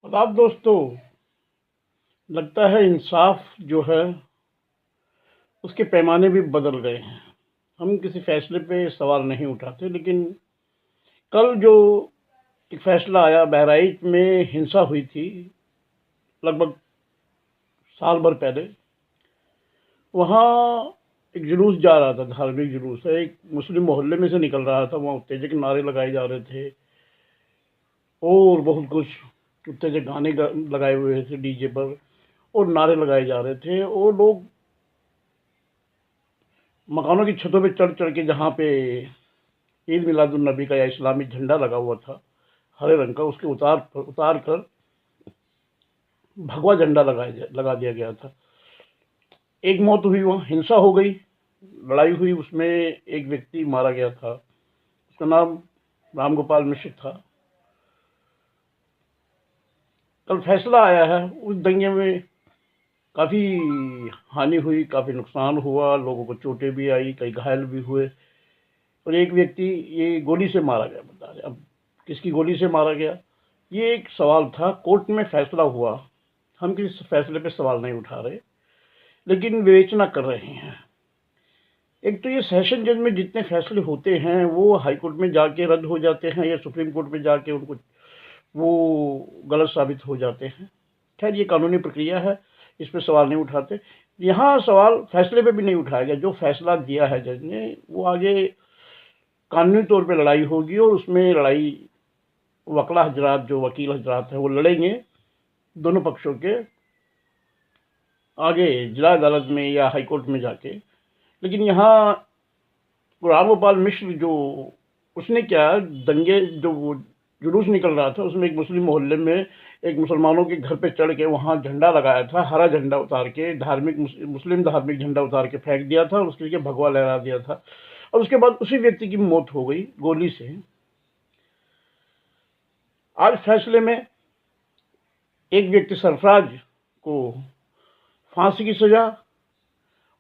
आदाब दोस्तों। लगता है इंसाफ जो है उसके पैमाने भी बदल गए हैं। हम किसी फैसले पे सवाल नहीं उठाते, लेकिन कल जो एक फैसला आया, बहराइच में हिंसा हुई थी लगभग साल भर पहले। वहाँ एक जुलूस जा रहा था, धार्मिक जुलूस है, एक मुस्लिम मोहल्ले में से निकल रहा था। वहाँ उत्तेजक नारे लगाए जा रहे थे और बहुत कुछ उत्तेजक गाने लगाए हुए थे डीजे पर, और नारे लगाए जा रहे थे। और लोग मकानों की छतों पे चढ़ चढ़ के, जहाँ पे ईद मिलादुन नबी का या इस्लामी झंडा लगा हुआ था हरे रंग का, उसके उतार उतार कर भगवा झंडा लगा दिया गया था। एक मौत हुई, वहाँ हिंसा हो गई, लड़ाई हुई, उसमें एक व्यक्ति मारा गया था। उसका नाम राम गोपाल मिश्र था। कल फैसला आया है, उस दंगे में काफ़ी हानि हुई, काफ़ी नुकसान हुआ, लोगों को चोटें भी आई, कई घायल भी हुए, और एक व्यक्ति ये गोली से मारा गया। बता रहे अब किसकी गोली से मारा गया, ये एक सवाल था। कोर्ट में फैसला हुआ, हम किसी फैसले पे सवाल नहीं उठा रहे, लेकिन विवेचना कर रहे हैं। एक तो ये सेशन जज में जितने फैसले होते हैं वो हाई कोर्ट में जाके रद्द हो जाते हैं, या सुप्रीम कोर्ट में जाके उनको वो गलत साबित हो जाते हैं। खैर, ये कानूनी प्रक्रिया है, इस पर सवाल नहीं उठाते। यहाँ सवाल फैसले पे भी नहीं उठाया गया। जो फैसला दिया है जज ने, वो आगे कानूनी तौर पे लड़ाई होगी, और उसमें लड़ाई वकला हजरात, जो वकील हजरात हैं, वो लड़ेंगे दोनों पक्षों के आगे जिला अदालत में या हाई कोर्ट में जाके। लेकिन यहाँ राम गोपाल मिश्र जो, उसने क्या, दंगे जो वो जुलूस निकल रहा था, उसमें एक मुस्लिम मोहल्ले में एक मुसलमानों के घर पे चढ़ के वहाँ झंडा लगाया था, हरा झंडा उतार के, धार्मिक मुस्लिम धार्मिक झंडा उतार के फेंक दिया था, और उसके लिए भगवा लहरा दिया था। और उसके बाद उसी व्यक्ति की मौत हो गई गोली से। आज फैसले में एक व्यक्ति सरफराज को फांसी की सजा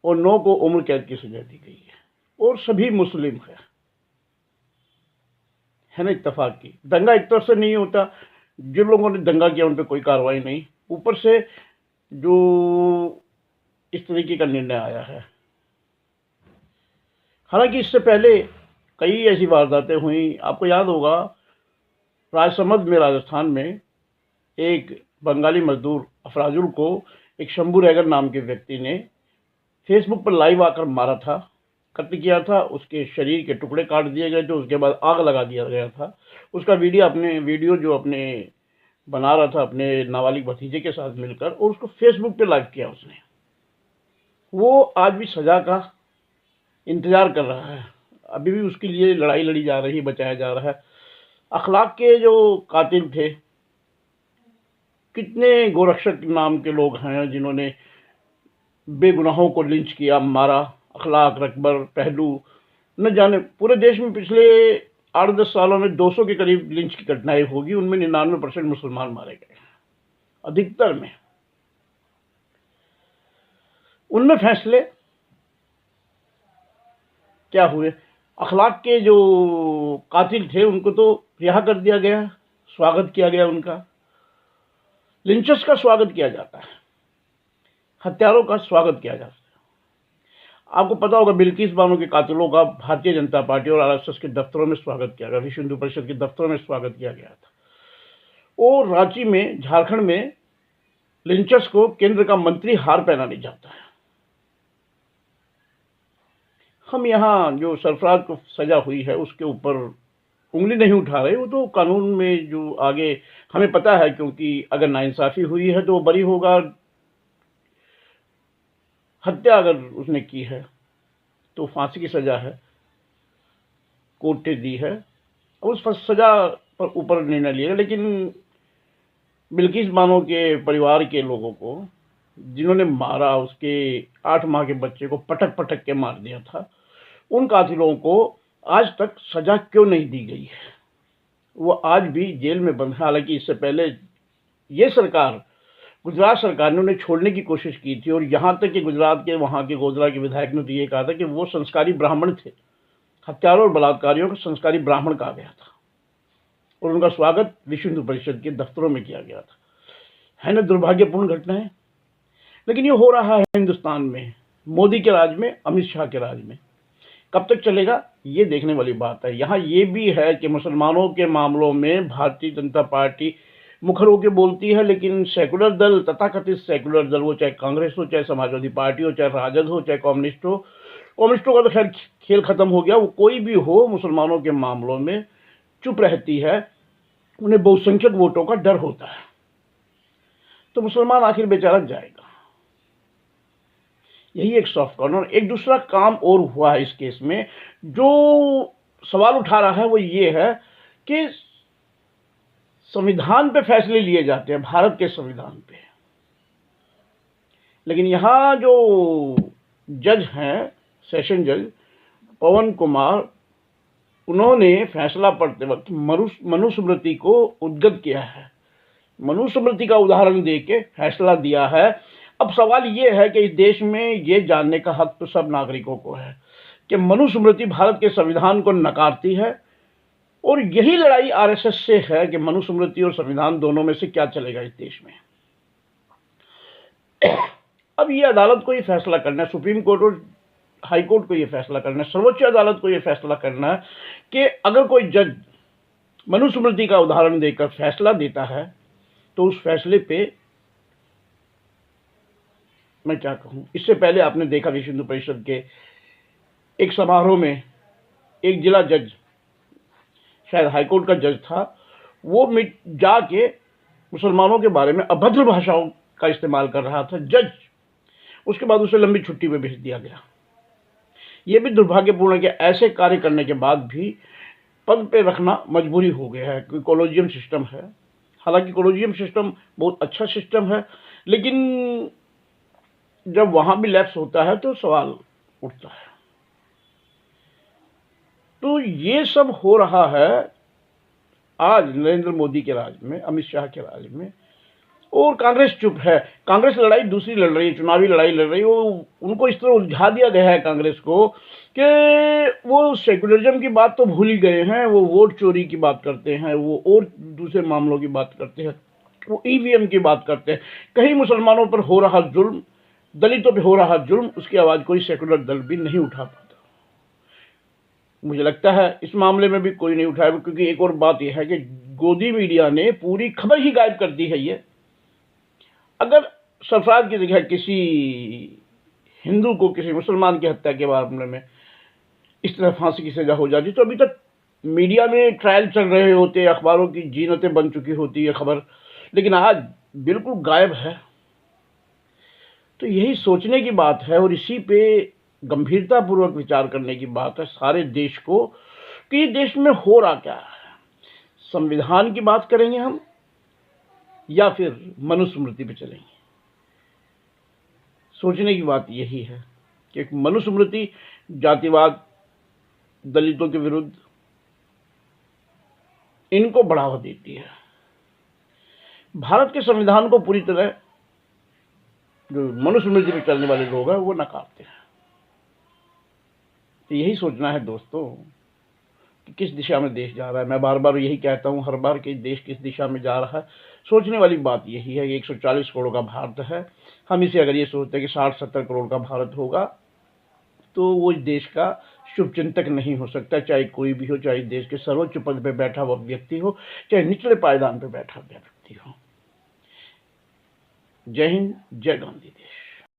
और 9 को उम्र कैद की सजा दी गई है, और सभी मुस्लिम है ना, इत्तेफाक की। दंगा एक तरफ से नहीं होता, जिन लोगों ने दंगा किया उन पर कोई कार्रवाई नहीं, ऊपर से जो इस तरीके का निर्णय आया है। हालांकि इससे पहले कई ऐसी वारदातें हुई। आपको याद होगा, राजसमंद में, राजस्थान में, एक बंगाली मजदूर अफराजुल को एक शंभू रैगर नाम के व्यक्ति ने फेसबुक पर लाइव आकर मारा था, कत्ल किया था। उसके शरीर के टुकड़े काट दिए गए थे, उसके बाद आग लगा दिया गया था। उसका वीडियो जो अपने बना रहा था अपने नाबालिग भतीजे के साथ मिलकर, और उसको फेसबुक पे लाइव किया उसने। वो आज भी सजा का इंतजार कर रहा है, अभी भी उसके लिए लड़ाई लड़ी जा रही है, बचाया जा रहा है। अखलाक के जो कातिल थे, कितने गोरक्षक नाम के लोग हैं जिन्होंने बेगुनाहों को लिंच किया, मारा। अखलाक, रकबर, पहलू, न जाने पूरे देश में पिछले 8-10 सालों में 200 के करीब लिंच की घटनाएं होगी, उनमें 99% मुसलमान मारे गए, अधिकतर में। उनमें फैसले क्या हुए, अखलाक के जो कातिल थे उनको तो रिहा कर दिया गया, स्वागत किया गया उनका। लिंचर्स का स्वागत किया जाता है, हत्यारों का स्वागत किया जाता है। आपको पता होगा, बिल्किस बानो के कातिलों का भारतीय जनता पार्टी और आरएसएस के दफ्तरों में स्वागत किया गया, विश्व हिंदू परिषद के दफ्तरों में स्वागत किया गया था। और रांची में, झारखंड में, लिंचर्स को केंद्र का मंत्री हार पहनाने जाता है। हम यहाँ जो सरफराज को सजा हुई है उसके ऊपर उंगली नहीं उठा रहे, वो तो कानून में जो आगे हमें पता है, क्योंकि अगर नाइंसाफी हुई है तो वो बरी होगा। हत्या अगर उसने की है तो फांसी की सजा है, कोर्ट ने दी है, उस सजा पर ऊपर निर्णय लिया। लेकिन बिल्किस बानो के परिवार के लोगों को, जिन्होंने मारा, उसके 8 माह के बच्चे को पटक पटक के मार दिया था, उन कातिलों को आज तक सजा क्यों नहीं दी गई है? वो आज भी जेल में बंद है। हालांकि इससे पहले ये सरकार, गुजरात सरकार ने उन्हें छोड़ने की कोशिश की थी, और यहाँ तक कि गुजरात के वहाँ के गोधरा के विधायक ने तो ये कहा था कि वो संस्कारी ब्राह्मण थे, हत्यारों और बलात्कारियों को संस्कारी ब्राह्मण कहा गया था, और उनका स्वागत विश्व हिंदू परिषद के दफ्तरों में किया गया था। है ना दुर्भाग्यपूर्ण घटनाएं। लेकिन ये हो रहा है हिंदुस्तान में, मोदी के राज में, अमित शाह के राज में। कब तक चलेगा ये देखने वाली बात है। यहाँ ये भी है कि मुसलमानों के मामलों में भारतीय जनता पार्टी मुखर होकर बोलती है, लेकिन सेकुलर दल, तथाकथित सेकुलर दल, वो चाहे कांग्रेस हो, चाहे समाजवादी पार्टी हो, चाहे राजद हो, चाहे कम्युनिस्ट हो, कम्युनिस्टों का तो खैर खेल खत्म हो गया, वो कोई भी हो, मुसलमानों के मामलों में चुप रहती है। उन्हें बहुसंख्यक वोटों का डर होता है। तो मुसलमान आखिर बेचारा जाएगा। यही एक सॉफ्ट कॉर्नर। एक दूसरा काम और हुआ है इस केस में, जो सवाल उठा रहा है वो ये है कि संविधान पे फैसले लिए जाते हैं, भारत के संविधान पे, लेकिन यहां जो जज हैं, सेशन जज पवन कुमार, उन्होंने फैसला पढ़ते वक्त मनुस्मृति को उद्धृत किया है, मनुस्मृति का उदाहरण देके फैसला दिया है। अब सवाल ये है कि इस देश में ये जानने का हक तो सब नागरिकों को है कि मनुस्मृति भारत के संविधान को नकारती है, और यही लड़ाई आरएसएस से है कि मनुस्मृति और संविधान दोनों में से क्या चलेगा इस देश में। अब ये अदालत को ये फैसला करना है, सुप्रीम कोर्ट और हाई कोर्ट को ये फैसला करना है, सर्वोच्च अदालत को ये फैसला करना है कि अगर कोई जज मनुस्मृति का उदाहरण देकर फैसला देता है तो उस फैसले पे मैं क्या कहूं। इससे पहले आपने देखा विश्व हिंदू परिषद के एक समारोह में एक जिला जज, शायद हाईकोर्ट का जज था, वो जाके मुसलमानों के बारे में अभद्र भाषाओं का इस्तेमाल कर रहा था जज। उसके बाद उसे लंबी छुट्टी में भेज दिया गया। यह भी दुर्भाग्यपूर्ण है कि ऐसे कार्य करने के बाद भी पद पे रखना मजबूरी हो गया है, क्योंकि कॉलेजियम सिस्टम है। हालांकि कॉलेजियम सिस्टम बहुत अच्छा सिस्टम है, लेकिन जब वहां भी लैप्स होता है तो सवाल उठता है। तो ये सब हो रहा है आज नरेंद्र मोदी के राज में, अमित शाह के राज में, और कांग्रेस चुप है। कांग्रेस लड़ाई दूसरी लड़ रही है, चुनावी लड़ाई लड़ रही है। वो उनको इस तरह उलझा दिया गया है कांग्रेस को कि वो सेकुलरिज्म की बात तो भूल ही गए हैं, वो वोट चोरी की बात करते हैं, वो और दूसरे मामलों की बात करते हैं, वो ईवीएम की बात करते हैं। कहीं मुसलमानों पर हो रहा जुल्म, दलितों पर हो रहा जुल्म, उसकी आवाज कोई सेकुलर दल भी नहीं उठा पाता। मुझे लगता है इस मामले में भी कोई नहीं उठाया, क्योंकि एक और बात यह है कि गोदी मीडिया ने पूरी खबर ही गायब कर दी है। ये अगर सरफराज की जगह किसी हिंदू को किसी मुसलमान की हत्या के मामले में इस तरह फांसी की सजा हो जाती तो अभी तक मीडिया में ट्रायल चल रहे होते, अखबारों की जीनतें बन चुकी होती है खबर, लेकिन आज बिल्कुल गायब है। तो यही सोचने की बात है और इसी पे गंभीरतापूर्वक विचार करने की बात है सारे देश को कि देश में हो रहा क्या है। संविधान की बात करेंगे हम या फिर मनुस्मृति पे चलेंगे। सोचने की बात यही है कि मनुस्मृति जातिवाद, दलितों के विरुद्ध, इनको बढ़ावा देती है। भारत के संविधान को पूरी तरह जो मनुस्मृति पे चलने वाले लोग हैं वो नकारते हैं। तो यही सोचना है दोस्तों कि किस दिशा में देश जा रहा है। मैं बार बार यही कहता हूं हर बार कि देश किस दिशा में जा रहा है। सोचने वाली बात यही है कि 140 करोड़ का भारत है। हम इसे अगर ये सोचते हैं कि 60-70 करोड़ का भारत होगा तो वो इस देश का शुभचिंतक नहीं हो सकता, चाहे कोई भी हो, चाहे देश के सर्वोच्च पद पर बैठा हुआ व्यक्ति हो, चाहे निचले पायदान पर बैठा हुआ व्यक्ति हो। जय हिंद, जय गांधी देश।